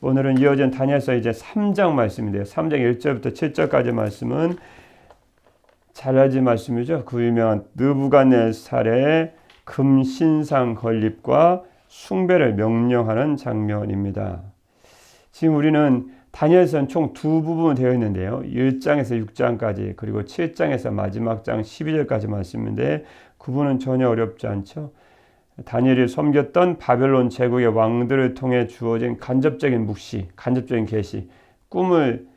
오늘은 이어진 다니엘서 이제 3장 말씀인데요. 3장 1절부터 7절까지 말씀은 잘 알지 말씀이죠. 그 유명한 느부갓네살의 금신상 건립과 숭배를 명령하는 장면입니다. 지금 우리는 다니엘서는 총 두 부분 되어 있는데요. 1장에서 6장까지 그리고 7장에서 마지막 장 12절까지 말씀인데 구분은 전혀 어렵지 않죠. 다니엘이 섬겼던 바벨론 제국의 왕들을 통해 주어진 간접적인 묵시, 간접적인 계시, 꿈을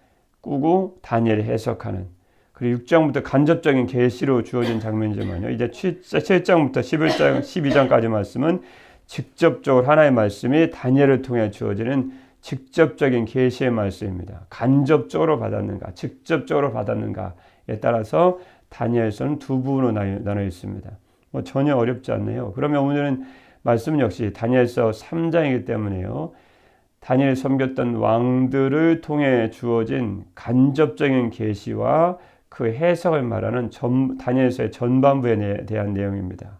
꾸고 다니엘이 해석하는, 그리고 6장부터 간접적인 계시로 주어진 장면이지만요. 이제 7장부터 11장, 12장까지 말씀은 직접적으로 하나의 말씀이 다니엘을 통해 주어지는 직접적인 계시의 말씀입니다. 간접적으로 받았는가, 직접적으로 받았는가에 따라서 다니엘서는 두 부분으로 나눠 있습니다. 전혀 어렵지 않네요. 그러면 오늘은 말씀 역시 다니엘서 3장이기 때문에요. 다니엘이 섬겼던 왕들을 통해 주어진 간접적인 계시와 그 해석을 말하는 다니엘서의 전반부에 대한 내용입니다.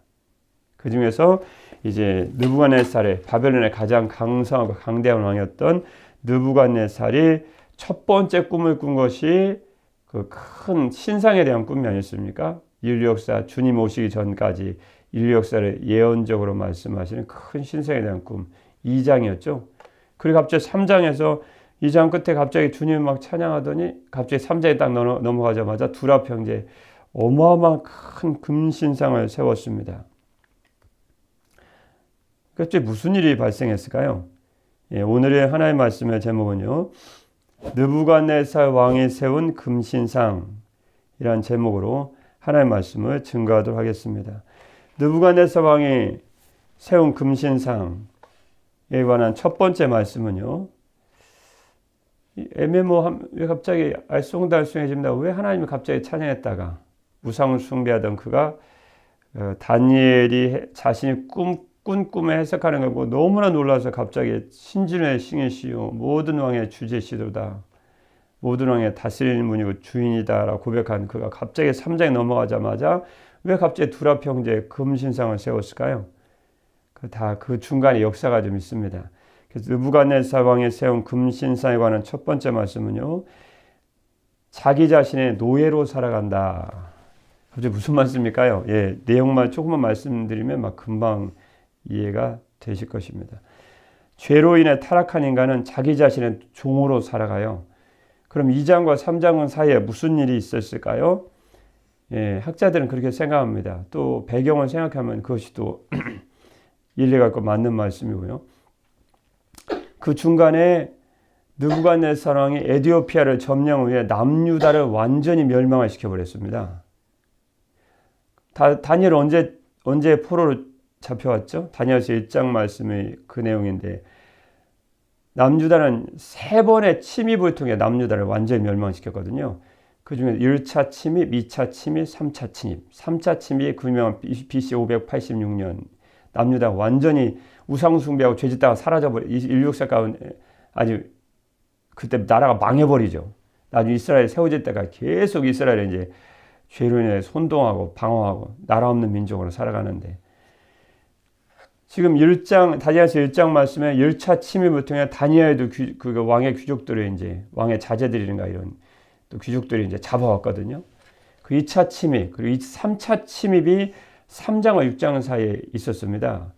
그 중에서 이제 느부갓네살의 바벨론의 가장 강성하고 강대한 왕이었던 느부갓네살이 첫 번째 꿈을 꾼 것이 그 큰 신상에 대한 꿈이 아니었습니까? 인류 역사, 주님 오시기 전까지 인류 역사를 예언적으로 말씀하시는 큰 신상에 대한 꿈, 2장이었죠. 그리고 갑자기 3장에서 2장 끝에 갑자기 주님을 막 찬양하더니 갑자기 3장에 딱 넘어가자마자 두랍 형제 어마어마한 큰 금신상을 세웠습니다. 갑자기 무슨 일이 발생했을까요? 오늘의 하나의 말씀의 제목은요, 느부갓네살 왕이 세운 금신상이라는 제목으로 하나의 말씀을 증거하도록 하겠습니다. 느부갓네살 왕이 세운 금신상에 관한 첫 번째 말씀은요, 왜 갑자기 알쏭달쏭해집니다. 왜 하나님이 갑자기 찬양했다가 우상을 숭배하던 그가 다니엘이 자신이 꾼 꿈에 해석하는 걸 보고 너무나 놀라서 갑자기 신진의 신이시요 모든 왕의 주제시도다, 모든 왕의 다스리는 분이고 주인이다 라고 고백한 그가 갑자기 3장에 넘어가자마자 왜 갑자기 두랍 형제의 금신상을 세웠을까요? 그 중간에 역사가 좀 있습니다. 그래서 느부갓네살 왕이 세운 금신상에 관한 첫 번째 말씀은요, 자기 자신의 노예로 살아간다. 갑자기 무슨 말씀일까요? 내용만 조금만 말씀드리면 막 금방 이해가 되실 것입니다. 죄로 인해 타락한 인간은 자기 자신의 종으로 살아가요. 그럼 2장과 3장 사이에 무슨 일이 있었을까요? 학자들은 그렇게 생각합니다. 또 배경을 생각하면 그것이 또 일리가 있고 맞는 말씀이고요. 그 중간에 느부갓네살 왕이 에티오피아를 점령 후에 남유다를 완전히 멸망을 시켜버렸습니다. 다니엘 언제 포로로 잡혀왔죠? 다니엘서 1장 말씀의 그 내용인데, 남유다는 3번의 침입을 통해 남유다를 완전히 멸망시켰거든요. 그 중에 1차 침입, 2차 침입, 3차 침입. 3차 침입이 그 유명한 BC 586년 남유다가 완전히 우상숭배하고 죄짓다가 사라져버려, 인류 역사 가운데 아주 그때 나라가 망해버리죠. 나중에 이스라엘 세워질 때가 계속 이스라엘이 이제 죄로 인해 손동하고 방황하고 나라 없는 민족으로 살아가는데, 지금 다니엘서 1장 말씀에 1차 침입을 통해 다니엘도 그 왕의 귀족들을 이제 왕의 자제들이든가 이런 또 귀족들이 이제 잡아왔거든요. 그 2차 침입 그리고 3차 침입이 3장과 6장 사이에 있었습니다.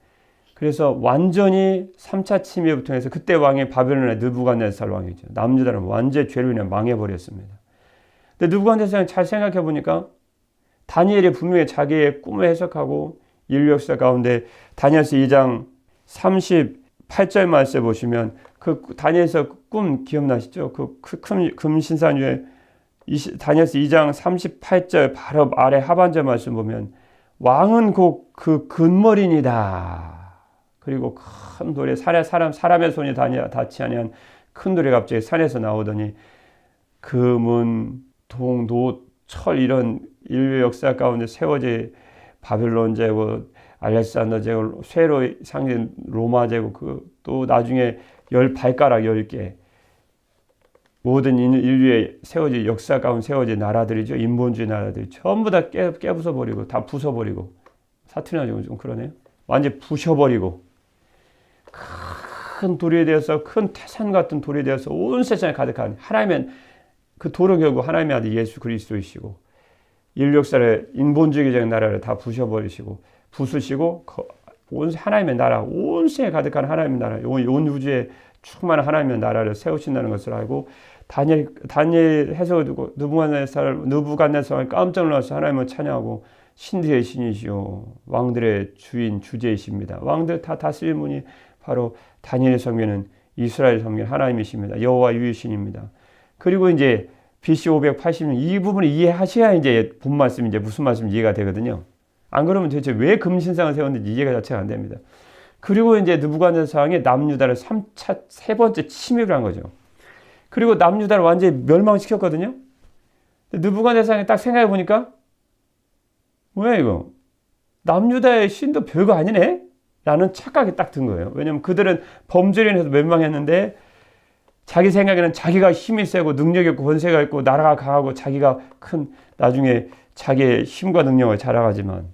그래서 완전히 3차 침입을 통해서 그때 왕이 바벨론의 느부갓네살 왕이죠. 남유다는 완전히 죄로 인해 망해버렸습니다. 근데 느부갓네살은 잘 생각해 보니까 다니엘이 분명히 자기의 꿈을 해석하고 인류 역사 가운데 다니엘서 2장 38절 말씀에 보시면 그 다니엘서 꿈 기억나시죠? 그 금신상 위에 다니엘서 2장 38절 바로 아래 하반절 말씀 보면 왕은 곧 그 근머리니다. 그리고 큰 돌에 사람의 손이 닿지 아니한 큰 돌이 갑자기 산에서 나오더니 금은 동, 노, 철 이런 인류 역사 가운데 세워진 바벨론 제국, 알렉산더 제국, 쇠로 상징 로마 제국, 또 나중에 발가락 10개 모든 인류의 세워진 역사 가운데 세워진 나라들이죠. 인본주의 나라들이 전부 다 깨부숴버리고 다 부숴버리고, 사투리 나지고 좀 그러네요. 완전히 부셔버리고 큰 돌이 되어서 큰 태산 같은 돌이 되어서 온 세상에 가득한 하나님의 그 돌은 결국 하나님의 아들 예수 그리스도이시고 인류 역사를 인본주의적인 나라를 다 부셔버리시고 부수시고 온 하나님의 나라, 온 세상에 가득한 하나님의 나라, 온 우주에 충만한 하나님의 나라를 세우신다는 것을 알고 다니엘 해석을 두고 느부갓네살을 깜짝 놀라서 하나님을 찬양하고 신들의 신이시오 왕들의 주인 주제이십니다. 왕들 다 다스릴 분이 바로 다니엘의 섬기는 이스라엘 섬기는 하나님이십니다. 여호와 유일신입니다. 그리고 이제 BC 580년 이 부분을 이해하셔야 이제 본 말씀이 이제 무슨 말씀인지 이해가 되거든요. 안 그러면 도대체 왜 금신상을 세웠는지 이해가 자체가 안 됩니다. 그리고 이제 느부갓네살 왕이 남유다를 3차 세 번째 침입을 한 거죠. 그리고 남유다를 완전히 멸망시켰거든요. 느부갓네살 왕이 딱 생각해 보니까 뭐야 이거 남유다의 신도 별거 아니네? 라는 착각이 딱 든 거예요. 왜냐면 그들은 범죄로 인해서 멸망했는데 자기 생각에는 자기가 힘이 세고 능력이 있고 권세가 있고 나라가 강하고 자기가 큰 나중에 자기의 힘과 능력을 자랑하지만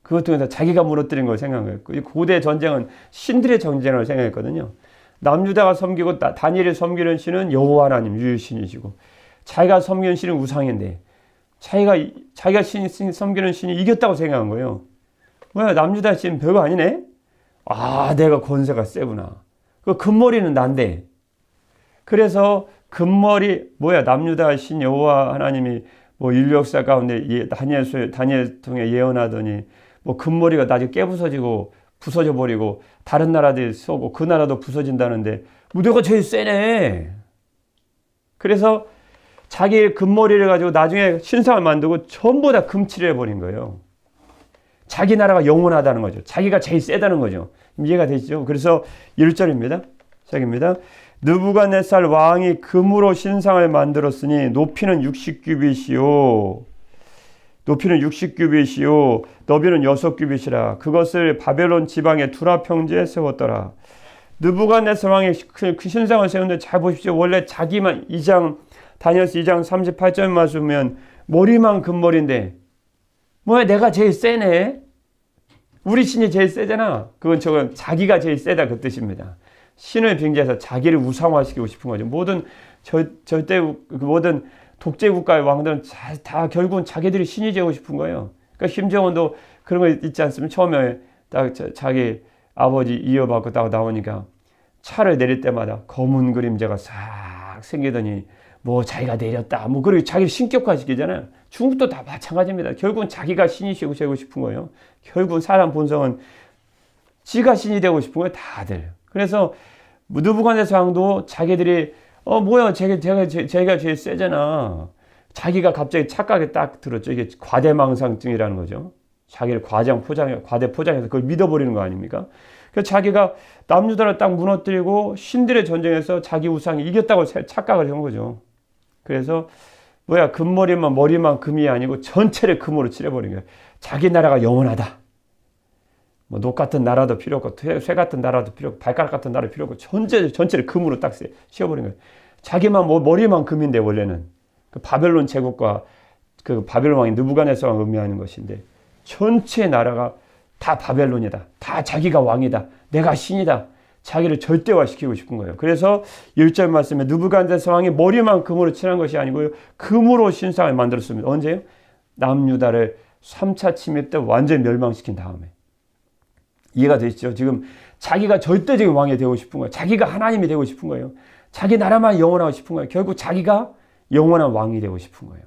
그것 통해서 자기가 무너뜨린 걸 생각한 거예요. 고대 전쟁은 신들의 전쟁을 생각했거든요. 남유다가 섬기고 다니엘이 섬기는 신은 여호와 하나님 유일신이시고 자기가 섬기는 신은 우상인데 자기가 섬기는 신이 이겼다고 생각한 거예요. 뭐야 남유다 신 별거 아니네? 아 내가 권세가 세구나. 그 금머리는 난데. 그래서 금머리 뭐야 남유다 신 여호와 하나님이 뭐 인류 역사 가운데 다니엘 통해 예언하더니 뭐 금머리가 나중에 깨부서지고 부서져 버리고 다른 나라들이 쏘고 그 나라도 부서진다는데 무대가 제일 세네. 그래서 자기 금머리를 가지고 나중에 신상을 만들고 전부 다 금칠을 해버린 거예요. 자기 나라가 영원하다는 거죠. 자기가 제일 세다는 거죠. 이해가 되시죠? 그래서 1절입니다. 시작입니다. 느부갓네살 왕이 금으로 신상을 만들었으니 높이는 60규빗이요. 높이는 60규빗이요. 너비는 6규빗이라. 그것을 바벨론 지방의 두라 평지에 세웠더라. 느부갓네살 왕이 그 신상을 세우는데 잘 보십시오. 원래 자기만 다니엘서 2장 38절 말씀면 머리만 금머리인데 뭐야 내가 제일 세네. 우리 신이 제일 세잖아. 저건 자기가 제일 세다 그 뜻입니다. 신을 빙자해서 자기를 우상화시키고 싶은 거죠. 모든 독재 국가의 왕들은 다 결국은 자기들이 신이 되고 싶은 거예요. 그러니까 김정은도 그런 거 있지 않습니까? 처음에 딱 자기 아버지 이어받고 딱 나오니까 차를 내릴 때마다 검은 그림자가 싹 생기더니 뭐 자기가 내렸다. 뭐 그리고 자기를 신격화시키잖아요. 중국도 다 마찬가지입니다. 결국은 자기가 신이 되고 싶은 거예요. 결국은 사람 본성은 지가 신이 되고 싶은 거예요. 다들. 그래서 느부갓네살 왕도 자기들이 뭐야 제가 제일 세잖아. 자기가 갑자기 착각에 딱 들었죠. 이게 과대망상증이라는 거죠. 자기를 과대 포장해서 그걸 믿어버리는 거 아닙니까? 그래서 자기가 남유다를 딱 무너뜨리고 신들의 전쟁에서 자기 우상이 이겼다고 착각을 한 거죠. 그래서 뭐야 머리만 금이 아니고 전체를 금으로 칠해버린 거예요. 자기 나라가 영원하다. 뭐 녹 같은 나라도 필요 없고 쇠 같은 나라도 필요 없고 발가락 같은 나라도 필요 없고 전체를 금으로 딱 씌워버린 거예요. 자기만 머리만 금인데 원래는 그 바벨론 제국과 그 바벨론 왕이 느부갓네살 왕을 의미하는 것인데 전체 나라가 다 바벨론이다. 다 자기가 왕이다. 내가 신이다. 자기를 절대화시키고 싶은 거예요. 그래서 1절 말씀에 느부갓네살 왕이 머리만 금으로 칠한 것이 아니고요. 금으로 신상을 만들었습니다. 언제요? 남유다를 3차 침입 때 완전히 멸망시킨 다음에. 이해가 되시죠? 지금 자기가 절대적인 왕이 되고 싶은 거예요. 자기가 하나님이 되고 싶은 거예요. 자기 나라만 영원하고 싶은 거예요. 결국 자기가 영원한 왕이 되고 싶은 거예요.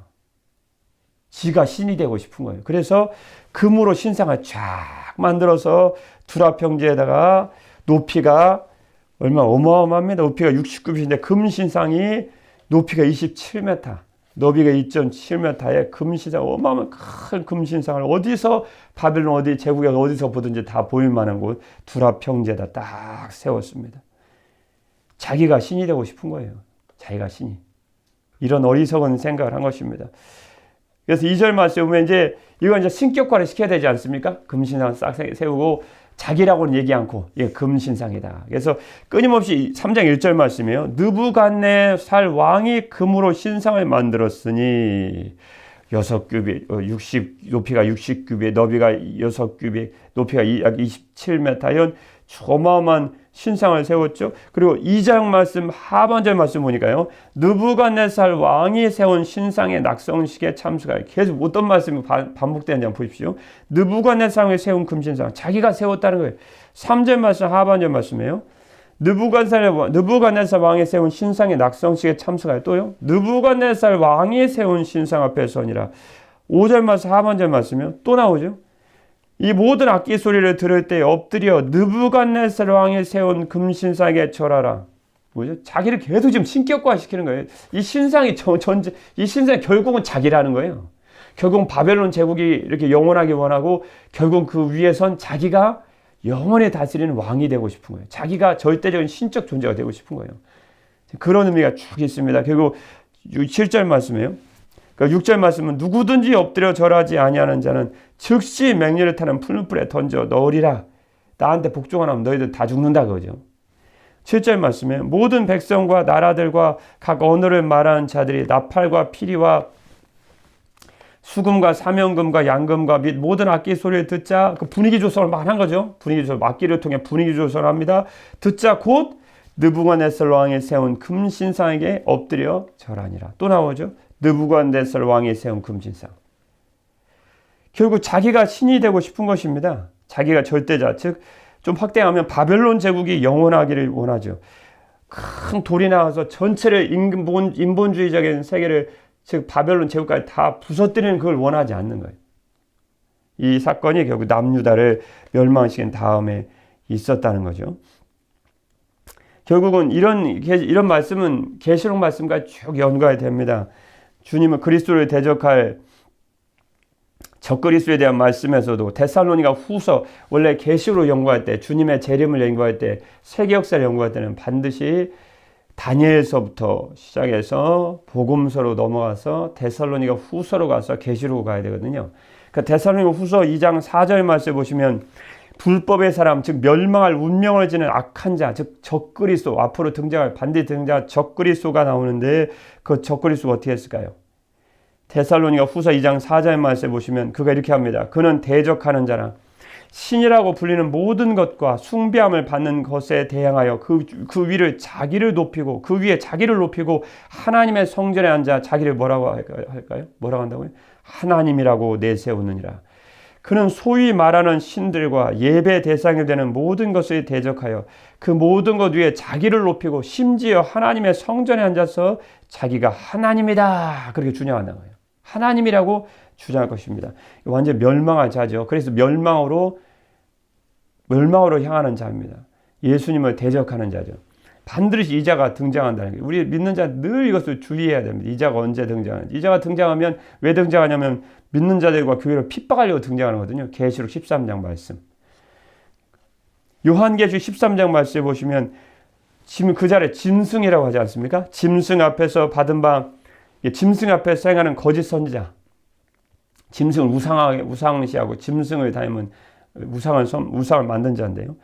지가 신이 되고 싶은 거예요. 그래서 금으로 신상을 쫙 만들어서 두라 평지에다가 높이가 어마어마합니다. 높이가 60규빗인데 금 신상이 높이가 27m, 너비가 2.7m의 금 신상, 어마어마한 큰 금 신상을 어디서 바벨론 어디 제국에 어디서 보든지 다 보일 만한 곳 두라 평지에다 딱 세웠습니다. 자기가 신이 되고 싶은 거예요. 자기가 신이. 이런 어리석은 생각을 한 것입니다. 그래서 2절 말씀에 보면 이건 이제 신격화를 시켜야 되지 않습니까? 금신상 싹 세우고 자기라고는 얘기 않고 이게 금신상이다. 그래서 끊임없이 3장 1절 말씀이에요. 느부갓네살 왕이 금으로 신상을 만들었으니 6규빗, 높이가 60규빗, 너비가 6규빗, 높이가 약 27m 이런 어마어마한 신상을 세웠죠. 그리고 2장 말씀 하반절 말씀 보니까요. 느부갓네살 왕이 세운 신상의 낙성식에 참석하여 계속 어떤 말씀이 반복되는지 한번 보십시오. 느부갓네살이 세운 금신상 자기가 세웠다는 거예요. 3절 말씀 하반절 말씀이에요. 느부갓네살 왕이 세운 신상의 낙성식에 참석하여 또요. 느부갓네살 왕이 세운 신상 앞에 서니라. 5절 말씀 하반절 말씀이요. 또 나오죠. 이 모든 악기 소리를 들을 때 엎드려 느부갓네살 왕이 세운 금신상에 절하라. 뭐죠? 자기를 계속 지금 신격화시키는 거예요. 이 신상이 이 신상이 결국은 자기라는 거예요. 결국 바벨론 제국이 이렇게 영원하게 원하고 결국 그 위에선 자기가 영원히 다스리는 왕이 되고 싶은 거예요. 자기가 절대적인 신적 존재가 되고 싶은 거예요. 그런 의미가 쭉 있습니다. 결국 7절 말씀이에요. 그러니까 6절 말씀은 누구든지 엎드려 절하지 아니하는 자는 즉시 맹렬을 타는 푸른 불에 던져 넣으리라. 나한테 복종 안 하면 너희들 다 죽는다 그거죠. 7절 말씀에 모든 백성과 나라들과 각 언어를 말하는 자들이 나팔과 피리와 수금과 사명금과 양금과 및 모든 악기 소리를 듣자 그 분위기 조성을 막 한 거죠. 분위기 조성, 악기를 통해 분위기 조성을 합니다. 듣자 곧 느부갓네살 왕이 세운 금신상에게 엎드려 절하니라. 또 나오죠. 느부갓네살 왕이 세운 금신상. 결국 자기가 신이 되고 싶은 것입니다. 자기가 절대자, 즉 좀 확대하면 바벨론 제국이 영원하기를 원하죠. 큰 돌이 나와서 전체를 인본주의적인 세계를 즉 바벨론 제국까지 다 부서뜨리는 그걸 원하지 않는 거예요. 이 사건이 결국 남유다를 멸망시킨 다음에 있었다는 거죠. 결국은 이런 말씀은 계시록 말씀과 쭉 연관이 됩니다. 주님은 그리스도를 대적할 적그리스도에 대한 말씀에서도 데살로니가 후서 원래 계시로 연구할 때 주님의 재림을 연구할 때 세계 역사를 연구할 때는 반드시 다니엘서부터 시작해서 복음서로 넘어가서 데살로니가 후서로 가서 계시로 가야 되거든요. 그러니까 데살로니가 후서 2장 4절 말씀 보시면 불법의 사람 즉 멸망할 운명을 지는 악한 자 즉 적그리스도 앞으로 등장할 반드시 등장할 적그리스도가 나오는데 그 적그리스도가 어떻게 했을까요? 데살로니가 후서 2장 4절 말씀 보시면 그가 이렇게 합니다. 그는 대적하는 자라 신이라고 불리는 모든 것과 숭배함을 받는 것에 대항하여 그 위를 자기를 높이고 그 위에 자기를 높이고 하나님의 성전에 앉아 자기를 뭐라고 할까요? 뭐라고 한다고요? 하나님이라고 내세우느니라. 그는 소위 말하는 신들과 예배 대상이 되는 모든 것을 대적하여 그 모든 것 위에 자기를 높이고 심지어 하나님의 성전에 앉아서 자기가 하나님이다 그렇게 주장한다는 거예요. 하나님이라고 주장할 것입니다. 완전 멸망할 자죠. 그래서 멸망으로 향하는 자입니다. 예수님을 대적하는 자죠. 반드시 이 자가 등장한다는 거예요. 우리 믿는 자 늘 이것을 주의해야 됩니다. 이 자가 언제 등장하는지. 이 자가 등장하면 왜 등장하냐면 믿는 자들과 교회를 핍박하려고 등장하거든요. 계시록 13장 말씀. 요한계시록 13장 말씀에 보시면 지금 그 자리에 짐승이라고 하지 않습니까? 짐승 앞에서 받은 바 짐승 앞에서 행하는 거짓 선지자. 짐승을 우상시하고 짐승을 닮은 우상을 만든 자인데요.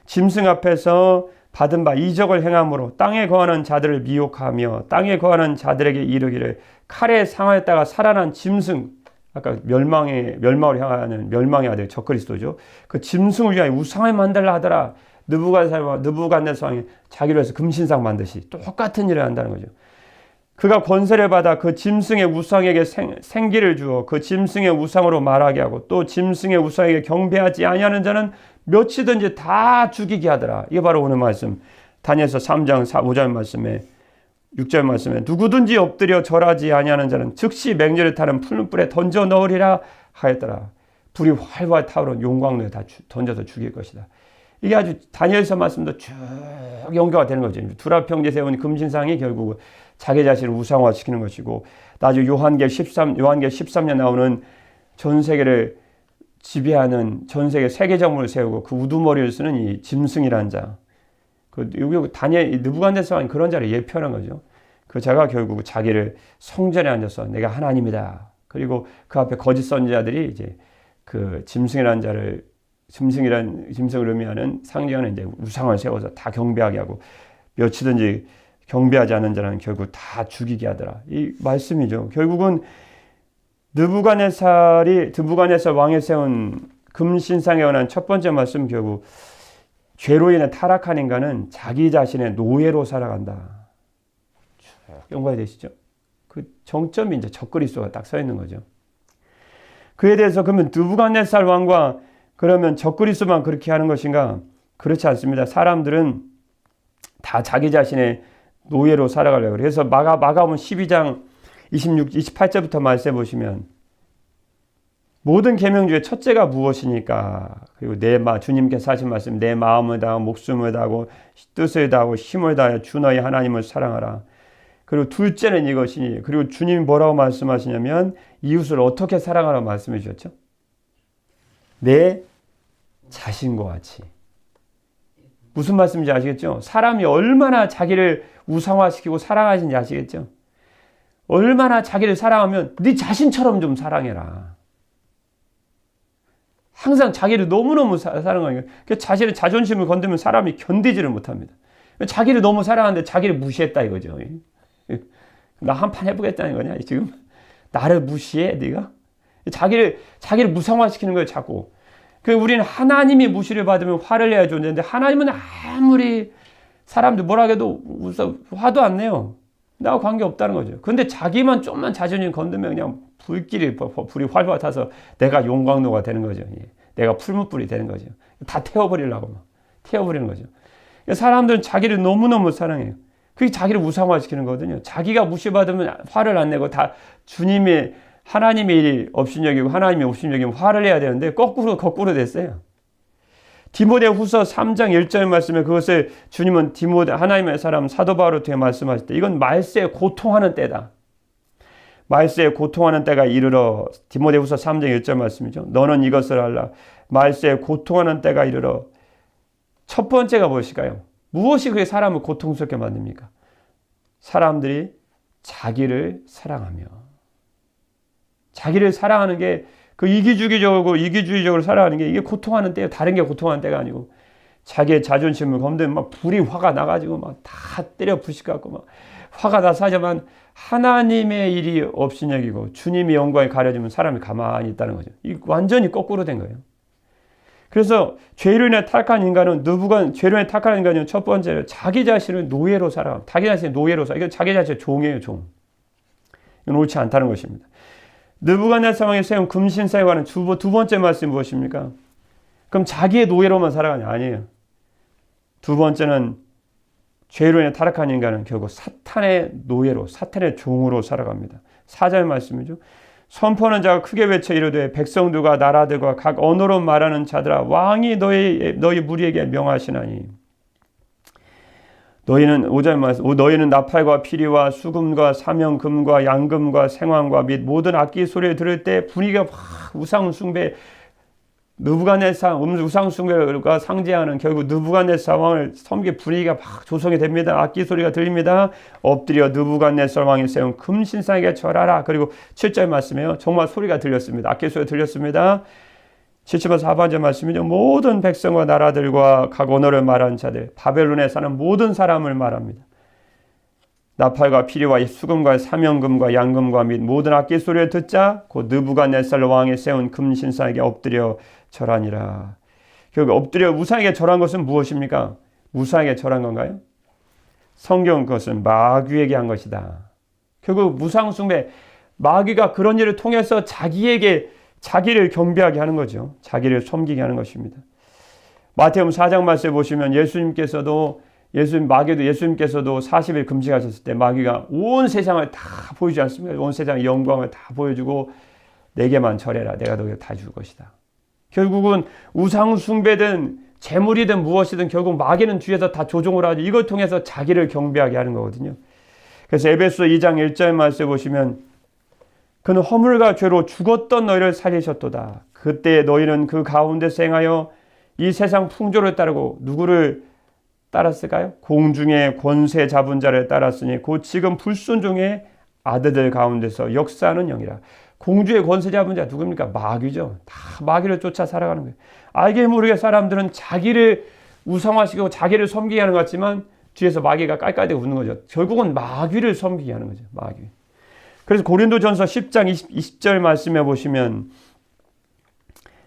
짐승 앞에서 받은 바 이적을 행함으로 땅에 거하는 자들을 미혹하며 땅에 거하는 자들에게 이르기를 칼에 상하였다가 살아난 짐승 아까 멸망을 향하는 멸망의 아들 적그리스도죠. 그 짐승을 위하여 우상을 만들라 하더라. 느부갓네살 왕이 자기로 해서 금신상 만드시 똑같은 일을 한다는 거죠. 그가 권세를 받아 그 짐승의 우상에게 생기를 주어 그 짐승의 우상으로 말하게 하고 또 짐승의 우상에게 경배하지 아니하는 자는 몇이든지 다 죽이게 하더라. 이게 바로 오늘 말씀 다니엘서 3장 5절 말씀에 6절 말씀에 누구든지 엎드려 절하지 아니하는 자는 즉시 맹렬을 타는 푸른 불에 던져 넣으리라 하였더라. 불이 활활 타오르는 용광로에 다 던져서 죽일 것이다. 이게 아주 다니엘서 말씀도 쭉 연결가 되는 거죠. 두라평지에 세운 금신상이 결국 자기 자신을 우상화시키는 것이고 나중에 요한계 13년 나오는 전 세계를 지배하는 전 세계 세계정부를 세우고 그 우두머리를 쓰는 이 짐승이라는 자. 여기 다니엘 느부갓네살 왕이 그런 자를 예표하는 거죠. 그 자가 결국 자기를 성전에 앉아서 내가 하나님이다. 그리고 그 앞에 거짓 선지자들이 이제 그 짐승을 의미하는 상징하는 이제 우상을 세워서 다 경배하게 하고 몇이든지 경배하지 않는 자는 결국 다 죽이게 하더라. 이 말씀이죠. 결국은 느부갓네살 왕이 세운 금신상에 관한 첫 번째 말씀 결국 죄로 인해 타락한 인간은 자기 자신의 노예로 살아간다. 연관이 되시죠? 그 정점이 이제 적그리스도가 딱 서 있는 거죠. 그에 대해서 그러면 느부갓네살 왕과 그러면 적그리스도만 그렇게 하는 것인가? 그렇지 않습니다. 사람들은 다 자기 자신의 노예로 살아가려고 그래요. 그래서 마가복음 12장 28절부터 말씀해 보시면 모든 계명 중에 첫째가 무엇이니까? 그리고 주님께서 하신 말씀, 내 마음을 다하고 목숨을 다하고 뜻을 다하고 힘을 다하여 주 너희 하나님을 사랑하라. 그리고 둘째는 이것이니, 그리고 주님이 뭐라고 말씀하시냐면 이웃을 어떻게 사랑하라고 말씀해 주셨죠? 내 자신과 같이. 무슨 말씀인지 아시겠죠? 사람이 얼마나 자기를 우상화시키고 사랑하시는지 아시겠죠? 얼마나 자기를 사랑하면 네 자신처럼 좀 사랑해라. 항상 자기를 너무너무 사랑하니까 자신의 자존심을 건드면 사람이 견디지를 못합니다. 자기를 너무 사랑하는데 자기를 무시했다 이거죠. 나 한판 해보겠다는 거냐 지금? 나를 무시해 네가? 자기를 무상화시키는 거예요 자꾸. 우리는 하나님이 무시를 받으면 화를 내야 좋은데 하나님은 아무리 사람들 뭐라 해도 화도 안 내요. 나와 관계없다는 거죠. 근데 자기만 좀만 자존심 건드면 그냥 불이 활활 타서 내가 용광로가 되는 거죠. 내가 풀무불이 되는 거죠. 다 태워버리려고 막 태워버리는 거죠. 사람들은 자기를 너무너무 사랑해요. 그게 자기를 우상화시키는 거거든요. 자기가 무시받으면 화를 안 내고 다 하나님의 일이 업신여기고 하나님이 업신여기면 화를 내야 되는데 거꾸로 됐어요. 디모데후서 3장 1절 말씀에 그것을 주님은 하나님의 사람 사도 바울을 통해 말씀하실 때 이건 말세에 고통하는 때다. 말세에 고통하는 때가 이르러 디모데후서 3장 1절 말씀이죠. 너는 이것을 알라. 말세에 고통하는 때가 이르러. 첫 번째가 무엇일까요? 무엇이 그게 사람을 고통스럽게 만듭니까? 사람들이 자기를 사랑하며. 자기를 사랑하는 게 그 이기주의적으로 살아가는 게 이게 고통하는 때예요. 다른 게 고통하는 때가 아니고 자기의 자존심을 건드면 막 화가 나가지고 막 다 때려 부시갖고 막 화가 나서야만 하나님의 일이 업신여기고 주님의 영광이 가려지면 사람이 가만히 있다는 거죠. 이 완전히 거꾸로 된 거예요. 그래서 죄로 인해 타락한 인간은 죄로 인해 타락한 인간은 첫 번째로 자기 자신을 노예로 살아가. 자기 자신의 노예로 살아. 이건 자기 자신의 종이에요, 종. 이건 옳지 않다는 것입니다. 느부갓네살 왕이 세운 금신상과는 두 번째 말씀이 무엇입니까? 그럼 자기의 노예로만 살아가냐? 아니에요. 두 번째는 죄로 인해 타락한 인간은 결국 사탄의 노예로, 사탄의 종으로 살아갑니다. 4절 말씀이죠. 선포하는 자가 크게 외쳐 이르되 백성들과 나라들과 각 언어로 말하는 자들아 왕이 너희 무리에게 명하시나니 너희는 5절 말씀 너희는 나팔과 피리와 수금과 사명금과 양금과 생황과 및 모든 악기 소리를 들을 때 분위기가 막 우상숭배 느부갓네살 우상숭배가 상징하는 결국 느부갓네살 왕을 섬기 분위기가 막 조성이 됩니다. 악기 소리가 들립니다. 엎드려 느부갓네살 왕이 세운 금신상에게 절하라. 그리고 7절 말씀이에요. 정말 소리가 들렸습니다. 악기 소리가 들렸습니다. 7절에서 하반절 말씀이죠. 모든 백성과 나라들과 각 언어를 말하는 자들, 바벨론에 사는 모든 사람을 말합니다. 나팔과 피리와 수금과 사명금과 양금과 및 모든 악기 소리를 듣자 곧 느부갓네살 왕이 세운 금신상에게 엎드려 절하니라. 결국 엎드려 우상에게 절한 것은 무엇입니까? 우상에게 절한 건가요? 성경은 그것은 마귀에게 한 것이다. 결국 무상 숭배, 마귀가 그런 일을 통해서 자기를 경배하게 하는 거죠. 자기를 섬기게 하는 것입니다. 마태복음 4장 말씀에 보시면 예수님께서도 40일 금식하셨을 때 마귀가 온 세상을 다 보여주지 않습니까? 온 세상의 영광을 다 보여주고 내게만 절해라. 내가 너에게 다 줄 것이다. 결국은 우상 숭배든 재물이든 무엇이든 결국 마귀는 뒤에서 다 조종을 하죠. 이걸 통해서 자기를 경배하게 하는 거거든요. 그래서 에베소 2장 1절 말씀에 보시면 그는 허물과 죄로 죽었던 너희를 살리셨도다. 그때 너희는 그 가운데서 행하여 이 세상 풍조를 따르고 누구를 따랐을까요? 공중의 권세 잡은 자를 따랐으니 곧 지금 불순종의 아들들 가운데서 역사하는 영이라. 공주의 권세 잡은 자 누굽니까? 마귀죠. 다 마귀를 쫓아 살아가는 거예요. 알게 모르게 사람들은 자기를 우상화시키고 자기를 섬기게 하는 것 같지만 뒤에서 마귀가 깔깔대고 웃는 거죠. 결국은 마귀를 섬기게 하는 거죠. 마귀. 그래서 고린도전서 10장 20절 말씀해 보시면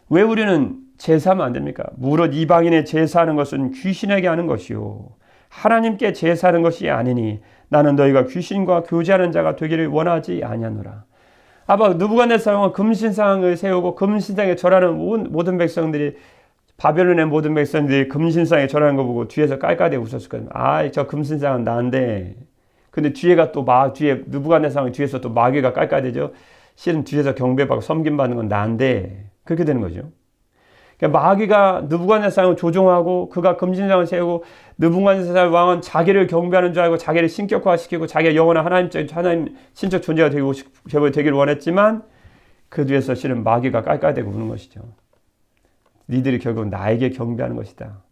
왜 우리는 제사하면 안 됩니까? 무릇 이방인의 제사하는 것은 귀신에게 하는 것이요 하나님께 제사하는 것이 아니니 나는 너희가 귀신과 교제하는 자가 되기를 원하지 아니하노라. 아바 느부갓네살은 금신상을 세우고 금신상에 절하는 모든 백성들이 바벨론의 모든 백성들이 금신상에 절하는 거 보고 뒤에서 깔깔대고 웃었을 거예요. 아, 저 금신상은 나인데. 근데 뒤에가 또 뒤에 느부갓네살은 뒤에서 또 마귀가 깔깔대죠. 실은 뒤에서 경배받고 섬김받는 건 나인데. 그렇게 되는 거죠. 그러니까 마귀가 느부갓네살을 조종하고 그가 금신상을 세우고 느부갓네살 왕은 자기를 경배하는 줄 알고 자기를 신격화시키고 자기가 영원한 하나님 신적 존재가 되기를 원했지만 그 뒤에서 실은 마귀가 깔깔대고 우는 것이죠. 니들이 결국 나에게 경배하는 것이다.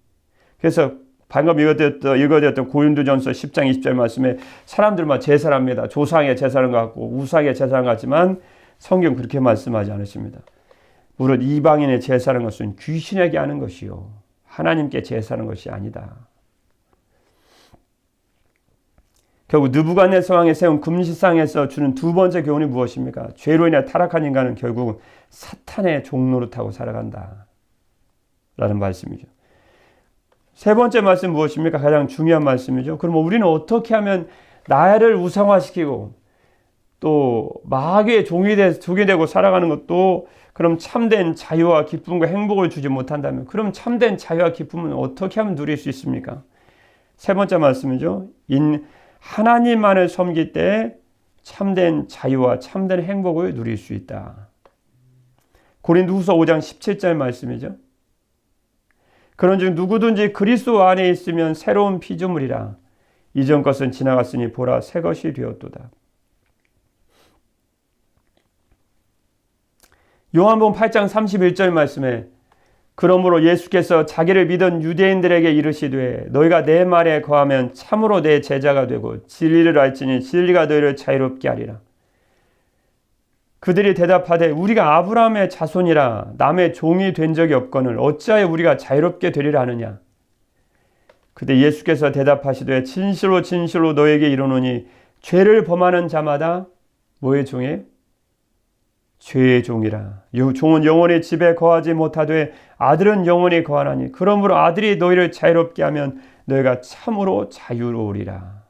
그래서 방금 읽어드렸던 고린도전서 10장 20절 말씀에 사람들만 제사를 합니다. 조상의 제사는 같고 우상의 제사는 같지만 성경 그렇게 말씀하지 않으십니다. 무릇 이방인의 제사는 것은 귀신에게 하는 것이요 하나님께 제사하는 것이 아니다. 결국 느부갓네살 왕이 세운 금신상에서 주는 두 번째 교훈이 무엇입니까? 죄로 인해 타락한 인간은 결국 사탄의 종노릇하고 살아간다 라는 말씀이죠. 세 번째 말씀 무엇입니까? 가장 중요한 말씀이죠. 그럼 우리는 어떻게 하면 나를 우상화시키고 또 마귀의 종이 되고 살아가는 것도 그럼 참된 자유와 기쁨과 행복을 주지 못한다면 그럼 참된 자유와 기쁨은 어떻게 하면 누릴 수 있습니까? 세 번째 말씀이죠. 하나님만을 섬길 때 참된 자유와 참된 행복을 누릴 수 있다. 고린도후서 5장 17절 말씀이죠. 그런즉 누구든지 그리스도 안에 있으면 새로운 피조물이라 이전 것은 지나갔으니 보라 새 것이 되었도다. 요한복음 8장 31절 말씀에 그러므로 예수께서 자기를 믿은 유대인들에게 이르시되 너희가 내 말에 거하면 참으로 내 제자가 되고 진리를 알지니 진리가 너희를 자유롭게 하리라. 그들이 대답하되 우리가 아브라함의 자손이라 남의 종이 된 적이 없거늘 어찌하여 우리가 자유롭게 되리라 하느냐. 그때 예수께서 대답하시되 진실로 진실로 너에게 이르노니 죄를 범하는 자마다 뭐의 종이에요? 죄의 종이라. 종은 영원히 집에 거하지 못하되 아들은 영원히 거하나니 그러므로 아들이 너희를 자유롭게 하면 너희가 참으로 자유로우리라.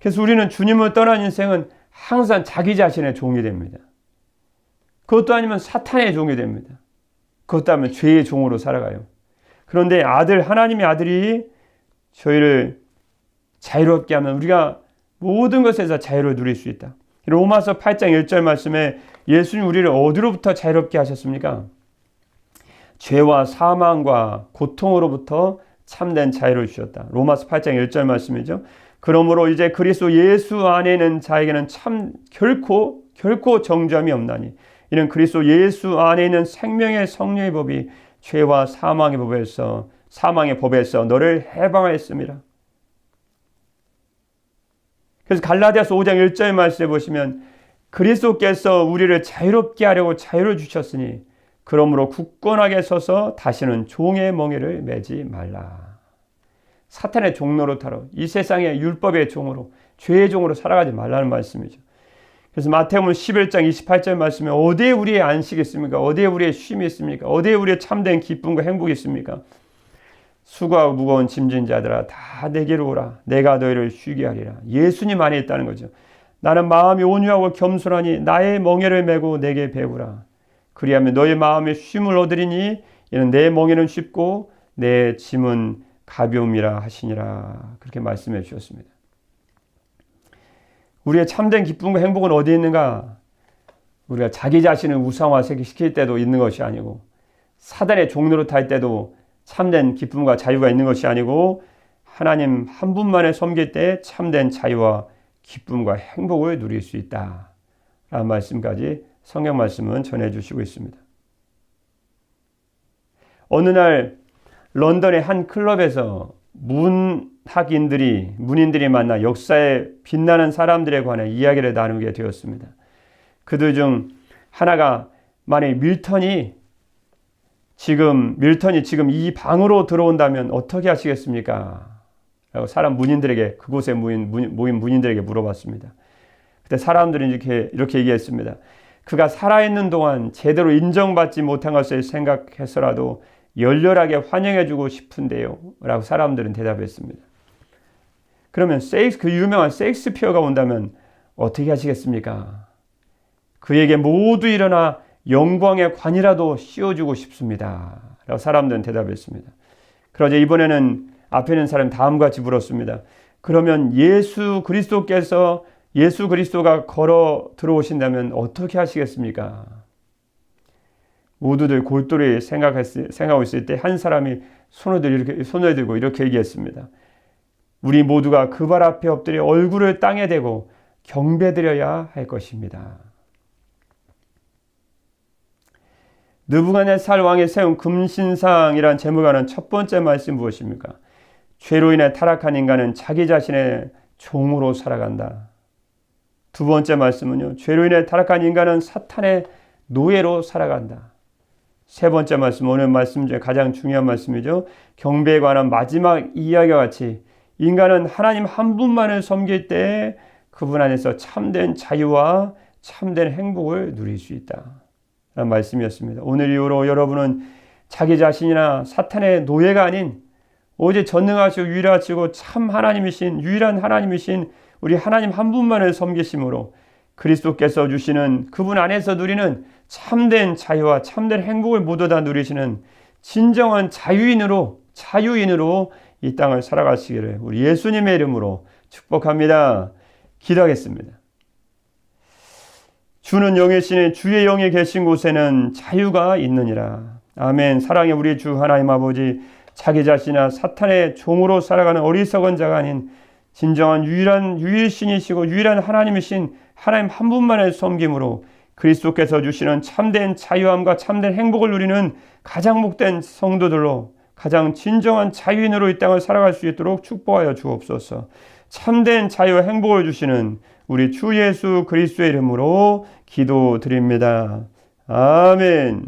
그래서 우리는 주님을 떠난 인생은 항상 자기 자신의 종이 됩니다. 그것도 아니면 사탄의 종이 됩니다. 그것도 아니면 죄의 종으로 살아가요. 그런데 하나님의 아들이 저희를 자유롭게 하면 우리가 모든 것에서 자유를 누릴 수 있다. 로마서 8장 1절 말씀에 예수님 우리를 어디로부터 자유롭게 하셨습니까? 죄와 사망과 고통으로부터 참된 자유를 주셨다. 로마서 8장 1절 말씀이죠. 그러므로 이제 그리스도 예수 안에 있는 자에게는 결코 정죄함이 없나니 이는 그리스도 예수 안에 있는 생명의 성령의 법이 죄와 사망의 법에서 너를 해방하였습니다. 그래서 갈라디아서 5장 1절 말씀에 보시면 그리스도께서 우리를 자유롭게 하려고 자유를 주셨으니 그러므로 굳건하게 서서 다시는 종의 멍에를 매지 말라. 사탄의 종노릇하러 이 세상의 율법의 종으로 죄의 종으로 살아가지 말라는 말씀이죠. 그래서 마태복음 11장 28절 말씀에 어디에 우리의 안식이 있습니까? 어디에 우리의 쉼이 있습니까? 어디에 우리의 참된 기쁨과 행복이 있습니까? 수고하고 무거운 짐진 자들아 다 내게로 오라. 내가 너희를 쉬게 하리라. 예수님 안에 있다는 거죠. 나는 마음이 온유하고 겸손하니 나의 멍에를 메고 내게 배우라. 그리하면 너의 마음에 쉼을 얻으리니 이는 내 멍에는 쉽고 내 짐은 가벼움이라 하시니라. 그렇게 말씀해 주셨습니다. 우리의 참된 기쁨과 행복은 어디에 있는가? 우리가 자기 자신을 우상화시킬 때도 있는 것이 아니고 사단의 종노릇할 때도 참된 기쁨과 자유가 있는 것이 아니고 하나님 한 분만을 섬길 때 참된 자유와 기쁨과 행복을 누릴 수 있다 라는 말씀까지 성경 말씀은 전해주시고 있습니다. 어느 날 런던의 한 클럽에서 문인들이 만나 역사에 빛나는 사람들에 관해 이야기를 나누게 되었습니다. 그들 중 하나가 만약 밀턴이 지금 이 방으로 들어온다면 어떻게 하시겠습니까? 라고 그곳에 모인 문인들에게 물어봤습니다. 그때 사람들이 이렇게 얘기했습니다. 그가 살아있는 동안 제대로 인정받지 못한 것을 생각해서라도 열렬하게 환영해주고 싶은데요 라고 사람들은 대답했습니다. 그러면 그 유명한 셰익스피어가 온다면 어떻게 하시겠습니까? 그에게 모두 일어나 영광의 관이라도 씌워주고 싶습니다 라고 사람들은 대답했습니다. 그러자 이번에는 앞에 있는 사람이 다음과 같이 물었습니다. 그러면 예수 그리스도가 걸어 들어오신다면 어떻게 하시겠습니까? 모두들 골똘히 생각하고 있을 때 한 사람이 손을 들고 이렇게 얘기했습니다. 우리 모두가 그 발 앞에 엎드려 얼굴을 땅에 대고 경배드려야 할 것입니다. 느부갓네살 왕이 세운 금신상이란 제목에 관한 첫 번째 말씀 무엇입니까? 죄로 인해 타락한 인간은 자기 자신의 종으로 살아간다. 두 번째 말씀은요. 죄로 인해 타락한 인간은 사탄의 노예로 살아간다. 세 번째 말씀, 오늘 말씀 중에 가장 중요한 말씀이죠. 경배에 관한 마지막 이야기와 같이 인간은 하나님 한 분만을 섬길 때 그분 안에서 참된 자유와 참된 행복을 누릴 수 있다 라는 말씀이었습니다. 오늘 이후로 여러분은 자기 자신이나 사탄의 노예가 아닌 오직 전능하시고 유일하시고 참 하나님이신 유일한 하나님이신 우리 하나님 한 분만을 섬기심으로 그리스도께서 주시는 그분 안에서 누리는 참된 자유와 참된 행복을 모두 다 누리시는 진정한 자유인으로 이 땅을 살아가시기를 우리 예수님의 이름으로 축복합니다. 기도하겠습니다. 주는 영이시니 주의 영이 계신 곳에는 자유가 있느니라. 아멘. 사랑의 우리 주 하나님 아버지, 자기 자신이나 사탄의 종으로 살아가는 어리석은 자가 아닌 진정한 유일신이시고 유일한 하나님이신 하나님 한 분만을 섬김으로 그리스도께서 주시는 참된 자유함과 참된 행복을 누리는 가장 복된 성도들로 가장 진정한 자유인으로 이 땅을 살아갈 수 있도록 축복하여 주옵소서. 참된 자유와 행복을 주시는 우리 주 예수 그리스도의 이름으로 기도드립니다. 아멘.